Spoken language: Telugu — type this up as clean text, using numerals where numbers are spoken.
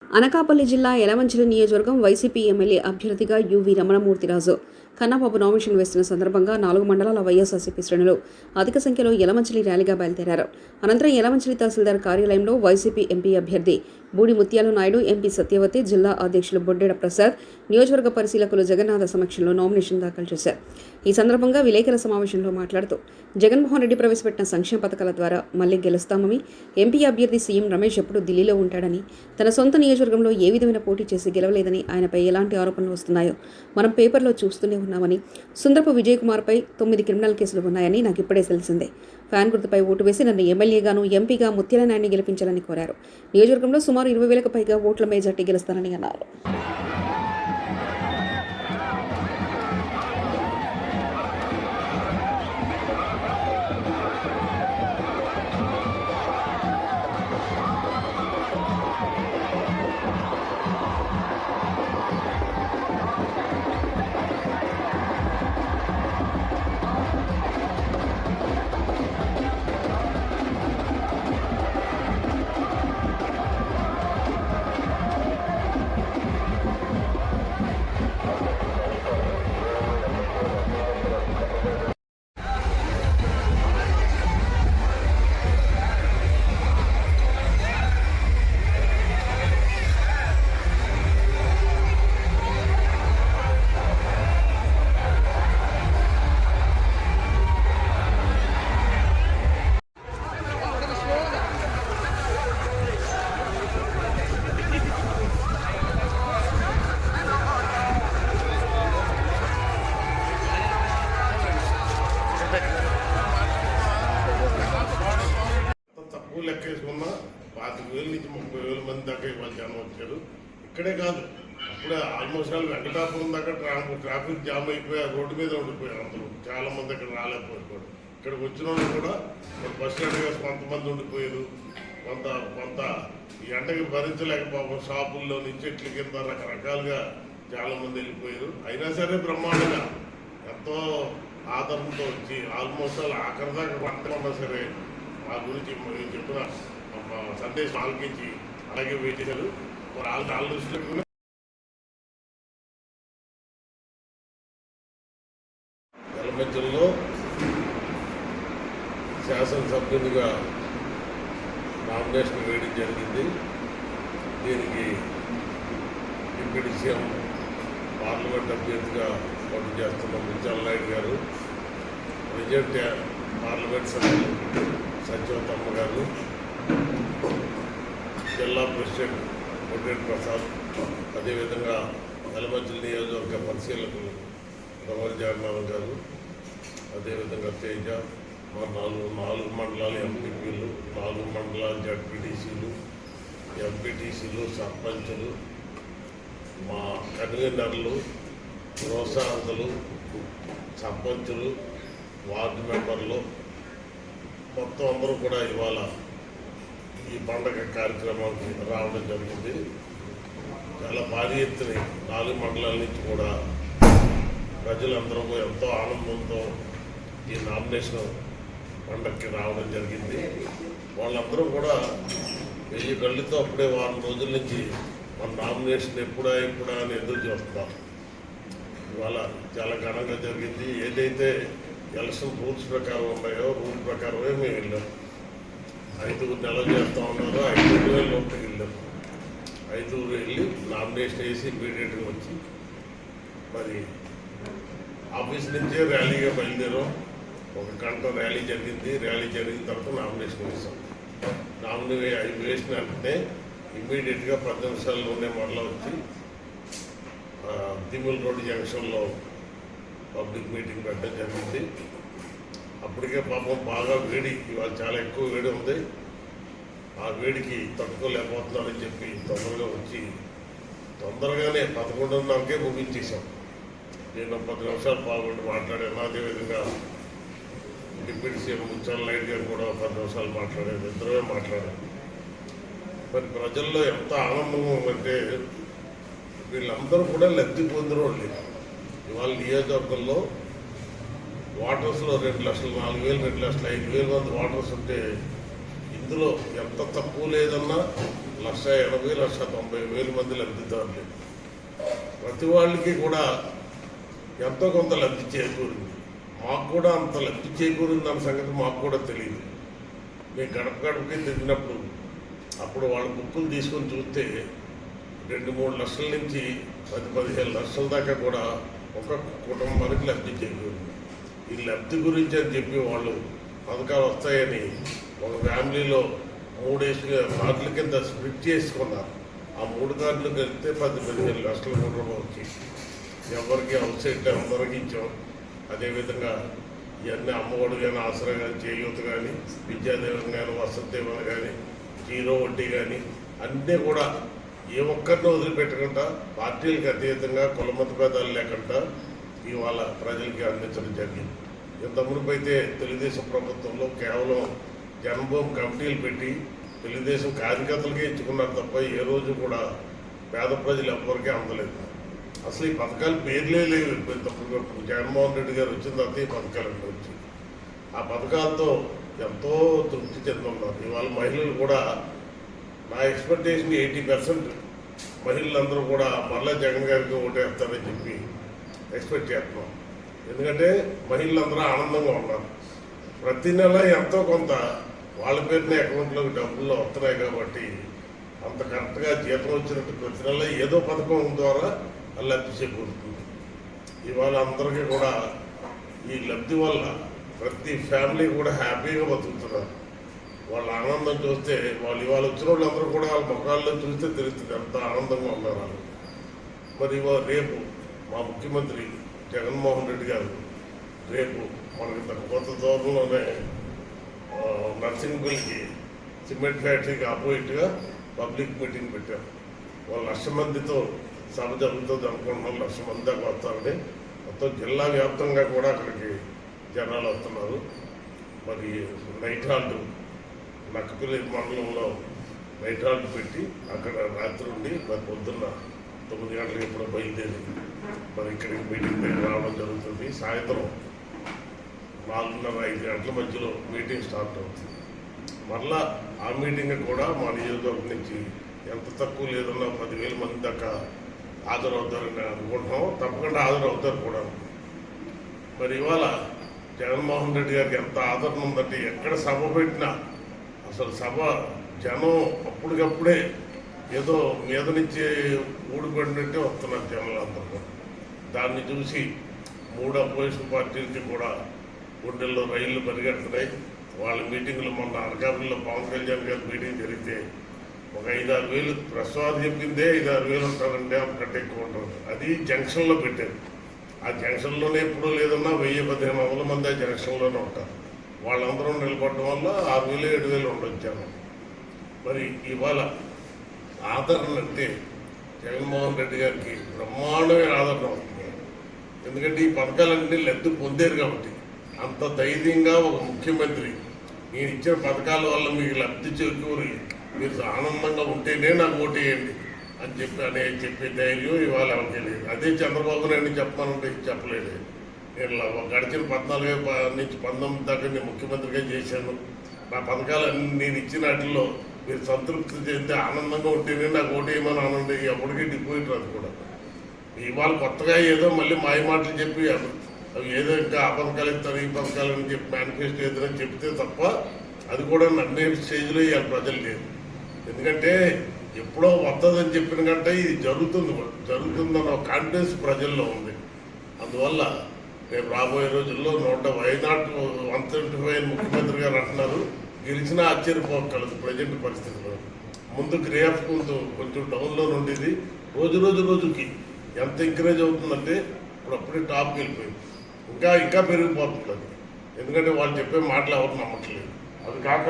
అనకాపల్లి జిల్లా యలమంచిలి నియోజకవర్గం వైసీపీ ఎమ్మెల్యే అభ్యర్థిగా యువి రమణమూర్తిరాజు కన్నబాబు నామినేషన్ వేస్తున్న సందర్భంగా 4 మండలాల వైఎస్ఆర్సీపీ శ్రేణులు అధిక సంఖ్యలో యలమంచిలి ర్యాలీగా బయలుదేరారు. అనంతరం యలమంచిలి తహసీల్దార్ కార్యాలయంలో వైసీపీ ఎంపీ అభ్యర్థి బూడి ముత్యాలు నాయుడు, ఎంపీ సత్యవతి, జిల్లా అధ్యక్షులు బొడ్డెడ ప్రసాద్, నియోజకవర్గ పరిశీలకులు జగన్నాథ సమక్షంలో నామినేషన్ దాఖలు చేశారు. ఈ సందర్భంగా విలేకరుల సమావేశంలో మాట్లాడుతూ జగన్మోహన్ రెడ్డి ప్రవేశపెట్టిన సంక్షేమ పథకాల ద్వారా మళ్లీ గెలుస్తామని, ఎంపీ అభ్యర్థి సీఎం రమేష్ ఎప్పుడు ఢిల్లీలో ఉంటాడని, తన సొంత నియోజకవర్గంలో ఏ విధమైన పోటీ చేసి గెలవలేదని, ఆయనపై ఎలాంటి ఆరోపణలు వస్తున్నాయో మనం పేపర్లో చూస్తూనే ఉన్నామని, సుందరపు విజయ్ కుమార్పై 9 క్రిమినల్ కేసులు ఉన్నాయని నాకు ఇప్పుడే తెలిసిందే. ఫ్యాన్ గుర్తుపై ఓటు వేసి నన్ను ఎమ్మెల్యేగాను, ఎంపీగా ముత్యాల నాయుడిని గెలిపించాలని కోరారు. నియోజకవర్గంలో సుమారు 20,000కు పైగా ఓట్ల మెజార్టీ గెలుస్తానని అన్నారు. తక్కువ లెక్క వేసుకున్న 25,000 నుంచి 30,000 మంది దాకా ఇవాళ జనం వచ్చారు. ఇక్కడే కాదు, అప్పుడే ఆల్మోస్ట్ వెంకటాపురం దాకా ట్రాఫిక్ జామ్ అయిపోయారు, రోడ్డు మీద ఉండిపోయారు. అందరూ చాలా మంది ఇక్కడ రాలేకపోయారు. ఇక్కడికి వచ్చిన వాళ్ళు కూడా బస్ స్టాండ్ వేసి కొంతమంది ఉండిపోయారు. కొంత ఈ ఎండకి భరించలేక పాపం షాపుల్లో నుంచి చెట్ల కింద రకరకాలుగా చాలా మంది వెళ్ళిపోయారు. అయినా సరే బ్రహ్మాండంగా ఎంతో ఆదరణతో వచ్చి ఆల్మోస్ట్ ఆఖరి దాకా పంటకున్నా సరే మా గురించి చెప్పిన సందేశం ఆలకించి అలాగే వెయిట్ చేశారు. వాళ్ళ దృష్టిలో యలమంచిలిలో శాసనసభ్యునిగా నామినేషన్ వేయడం జరిగింది. దీనికి డిప్యూటీ సీఎం పార్లమెంట్ అభ్యర్థిగా పోటీ చేస్తున్న ముత్యాల నాయుడు గారు, రిజర్వ్ పార్లమెంట్ సభ్యులు సత్యవతమ్మ గారు, జిల్లా ప్రెసిడెంట్ బొడ్డెడ ప్రసాద్, అదేవిధంగా యలమంచిలి నియోజకవర్గ పరిశీలకులు రమణ జగన్నాథ్ గారు, అదేవిధంగా తేజ, మా నాలుగు మండలాల ఎంపీపీలు, 4 మండలాల జడ్పీటీసీలు, ఎంపీటీసీలు, సర్పంచులు, మా కన్వీనర్లు, ప్రోత్సాహకులు, సర్పంచులు, వార్డు మెంబర్లు మొత్తం అందరూ కూడా ఇవాళ ఈ పండగ కార్యక్రమానికి రావడం జరిగింది. చాలా భారీ ఎత్తున 4 మండలాల నుంచి కూడా ప్రజలందరూ ఎంతో ఆనందంతో ఈ నామినేషన్ పండగకి రావడం జరిగింది. వాళ్ళందరూ కూడా 1000 కళ్ళతో అప్పుడే వారం రోజుల నుంచి మన నామినేషన్ ఎప్పుడా అని ఎదురు చూస్తాం. ఇవాళ చాలా ఘనంగా జరిగింది. ఏదైతే ఎలక్షన్ రూల్స్ ప్రకారం ఉన్నాయో రూల్ ప్రకారమే మేము వెళ్ళాం. 5 నెలలు చేస్తూ ఉన్నారో 5,000 లోపలికి వెళ్ళాం. 5 వెళ్ళి నామినేషన్ వేసి ఇమీడియట్గా వచ్చి మరి ఆఫీస్ నుంచే ర్యాలీగా బయలుదేరాం. 1 గంట ర్యాలీ జరిగింది. ర్యాలీ జరిగిన తర్వాత నామినేషన్ వేసాం. నామినేషన్ వేసిన వెంటనే ఇమ్మీడియట్గా 10 నిమిషాల్లోనే మరలా వచ్చి తిమ్మల రోడ్డు జంక్షన్లో పబ్లిక్ మీటింగ్ పెట్టడం జరిగింది. అప్పటికే పాపం బాగా వేడి, ఇవాళ చాలా ఎక్కువ వేడి ఉంది. ఆ వేడికి తట్టుకోలేకపోతున్నారని చెప్పి తొందరగా వచ్చి తొందరగానే 11:30కే ముగించేసాం. నేను 10 నిమిషాలు పాల్గొని మాట్లాడాను. అదేవిధంగా డిప్యూటీ సీఎం ముత్యాల నాయుడు గారు కూడా 10 నిమిషాలు మాట్లాడారు. ఇద్దరమే మాట్లాడారు. మరి ప్రజల్లో ఎంత ఆనందంగా ఉందంటే వీళ్ళందరూ కూడా లబ్ధి పొందిన వాళ్ళు. ఇవాళ నియోజకవర్గంలో వాటర్స్లో 2 లక్షలు, 4,000, 2 లక్షల 5,000 మంది వాటర్స్ ఉంటే ఇందులో ఎంత తక్కువ లేదన్నా 1,80,000 1,90,000 మంది లబ్ధిదారులు. ప్రతి వాళ్ళకి కూడా ఎంతో కొంత లబ్ధి చేకూరింది. మాకు కూడా అంత లబ్ధి చేకూరింది అన్న సంగతి మాకు కూడా తెలియదు. మేము గడప గడపకి తిరిగినప్పుడు అప్పుడు వాళ్ళ బుక్కులు తీసుకొని చూస్తే 2-3 లక్షల నుంచి 10-15 లక్షల దాకా కూడా ఒక కుటుంబానికి లబ్ధి చేకూరింది. ఈ లబ్ధి గురించి అని చెప్పి వాళ్ళు పథకాలు వస్తాయని ఒక ఫ్యామిలీలో 3 కార్డుల కింద స్ప్లిట్ చేసుకున్నారు. ఆ 3 కార్డులు కలిపితే 10-15 లక్షల కుటుంబం వచ్చి ఎవరికి అవుట్సైడ్ అందరికి ఇచ్చాం. అదేవిధంగా ఇవన్నీ అమ్మఒడి కానీ, ఆసరా కానీ, చేయూత కానీ, విద్యాదేవన్ కానీ, వసతిదేవన్ కానీ, 0 వడ్డీ కానీ అన్నీ కూడా ఏ ఒక్కరిని వదిలిపెట్టకుండా పార్టీలకు అతీతంగా కులమత భేదాలు లేకుండా ఇవాళ ప్రజలకి అందించడం జరిగింది. ఇంతకుముందు అయితే తెలుగుదేశం ప్రభుత్వంలో కేవలం జన్మభూమి కమిటీలు పెట్టి తెలుగుదేశం కార్యకర్తలకే ఇచ్చుకున్నారు తప్ప ఏ రోజు కూడా పేద ప్రజలు ఎవ్వరికీ అందలేదు. అసలు ఈ పథకాలు పేర్లే లేవు. ఇప్పుడు జగన్మోహన్ రెడ్డి గారు వచ్చిన తర్వాత ఈ పథకాలు వచ్చి ఆ పథకాలతో ఎంతో తృప్తి చెందుతున్నారు. ఇవాళ మహిళలు కూడా నా ఎక్స్పెక్టేషన్ 80% మహిళలందరూ కూడా మళ్ళా జగన్ గారికి ఓటేస్తారని చెప్పి ఎక్స్పెక్ట్ చేస్తున్నాం. ఎందుకంటే మహిళలందరూ ఆనందంగా ఉన్నారు. ప్రతి నెల ఎంతో కొంత వాళ్ళ పేరున అకౌంట్లోకి డబ్బుల్లో వస్తున్నాయి కాబట్టి అంత కరెక్ట్గా జీతం వచ్చినట్టు ప్రతి నెల ఏదో పథకం ద్వారా లబ్ధి చేకూరుతుంది. ఇవాళ అందరికీ కూడా ఈ లబ్ధి వల్ల ప్రతి ఫ్యామిలీ కూడా హ్యాపీగా బతుకుతున్నారు. వాళ్ళ ఆనందం చూస్తే వాళ్ళు ఇవాళ వచ్చిన వాళ్ళందరూ కూడా వాళ్ళ ముఖాల్లో చూస్తే తెలుస్తుంది ఎంత ఆనందంగా ఉన్నారు వాళ్ళు. మరి ఇవాళ రేపు మా ముఖ్యమంత్రి జగన్మోహన్ రెడ్డి గారు రేపు మనకి కొత్త దూరంలోనే నర్సింగ్పల్లికి సిమెంట్ ఫ్యాక్టరీకి ఆపోజిట్గా పబ్లిక్ మీటింగ్ పెట్టారు. వాళ్ళు 1,00,000 మందితో సభ జరుగుతుంది అనుకుంటున్నాం. 1,00,000 మంది దాకా వస్తారని మొత్తం జిల్లా వ్యాప్తంగా కూడా అక్కడికి జనాలు వస్తున్నారు. మరి నైట్ హాల్ట్ నక్కపల్లి మండలంలో నైట్ హాల్ట్ పెట్టి అక్కడ రాత్రి ఉండి మరి పొద్దున్న 9 గంటలకు ఎప్పుడో బయలుదేరి మరి ఇక్కడికి మీటింగ్ దగ్గర రావడం జరుగుతుంది. సాయంత్రం 4:30-5 గంటల మధ్యలో మీటింగ్ స్టార్ట్ అవుతుంది. మళ్ళా ఆ మీటింగ్ కూడా మా నియోజకవర్గం నుంచి ఎంత తక్కువ లేదన్నా 10,000 మంది దాకా హాజరవుతారని అనుకుంటున్నాం. తప్పకుండా హాజరవుతారు కూడా. మరి ఇవాళ జగన్మోహన్ రెడ్డి గారికి ఎంత ఆదరణ ఉందంటే ఎక్కడ సభ పెట్టినా అసలు సభ జనం అప్పటికప్పుడే ఏదో మీద నుంచి ఊడిపడినట్టే వస్తున్నారు జనాలందరూ. దాన్ని చూసి 3 అపోజిషన్ పార్టీలకి కూడా గుండెల్లో రైళ్లు పరిగెడుతున్నాయి. వాళ్ళ మీటింగ్లు మొన్న అనకాపల్లిలో పవన్ కళ్యాణ్ గారి మీటింగ్ జరిగితే ఒక 5-6 వేలు ప్రసాద్ చెప్పిందే 5-6 వేలు ఉంటారంటే అంతకంటే ఎక్కువ ఉంటారు. అది జంక్షన్లో పెట్టారు. ఆ జంక్షన్లోనే ఎప్పుడూ లేదన్నా 1000-1500 మంది ఆ జంక్షన్లోనే ఉంటారు. వాళ్ళందరూ నిలబడడం వల్ల 6,000-7,000 ఉండొచ్చాను. మరి ఇవాళ ఆదరణ అంటే జగన్మోహన్ రెడ్డి గారికి బ్రహ్మాండమైన ఆదరణ అవుతుంది. ఎందుకంటే ఈ పథకాలన్నీ లబ్ధి పొందారు కాబట్టి అంత ధైర్యంగా ఒక ముఖ్యమంత్రి నేను ఇచ్చిన పథకాల వల్ల మీకు లబ్ధి చేకూరి మీరు ఆనందంగా ఉంటేనే నాకు ఓటేయండి అని చెప్పే ధైర్యం ఇవాళ ఎవరికి లేదు. అదే చంద్రబాబు నాయుడు చెప్పానంటే చెప్పలేదు. నేను గడిచిన 14 నుంచి 19 దాకా నేను ముఖ్యమంత్రిగా చేశాను. నా పథకాలన్నీ నేను ఇచ్చిన వాటిల్లో మీరు సంతృప్తి చెందితే ఆనందంగా ఉంటేనే నాకు ఓటేయమని ఆనంద ఎప్పటికీ డిపోయిట్ రాదు కూడా. ఇవాళ కొత్తగా ఏదో మళ్ళీ మాయ మాటలు చెప్పి అవి ఏదో ఇంకా ఆ పథకాలు ఇస్తారు ఈ పథకాలు అని చెప్పి మేనిఫెస్టో ఏదైనా చెప్తే తప్ప అది కూడా నన్నే స్టేజ్లో ఇవాళ ప్రజలు లేదు. ఎందుకంటే ఎప్పుడో వస్తుందని చెప్పిన కంటే ఇది జరుగుతుందన్న ఒక కాన్ఫిడెన్స్ ప్రజల్లో ఉంది. అందువల్ల రేపు రాబోయే రోజుల్లో వై నాట్ 175 ముఖ్యమంత్రి గారు అంటున్నారు. గెలిచినా ఆశ్చర్యపోగలదు ప్రజెంట్ పరిస్థితుల్లో. ముందు గ్రేఫ్ కొంచెం డౌన్లో ఉండేది. రోజుకి ఎంత ఎంకరేజ్ అవుతుందంటే అప్పుడే టాప్కి వెళ్ళిపోయింది. ఇంకా పెరిగిపోతుంది అది. ఎందుకంటే వాళ్ళు చెప్పే మాటలు ఎవరు నమ్మట్లేదు. అది కాక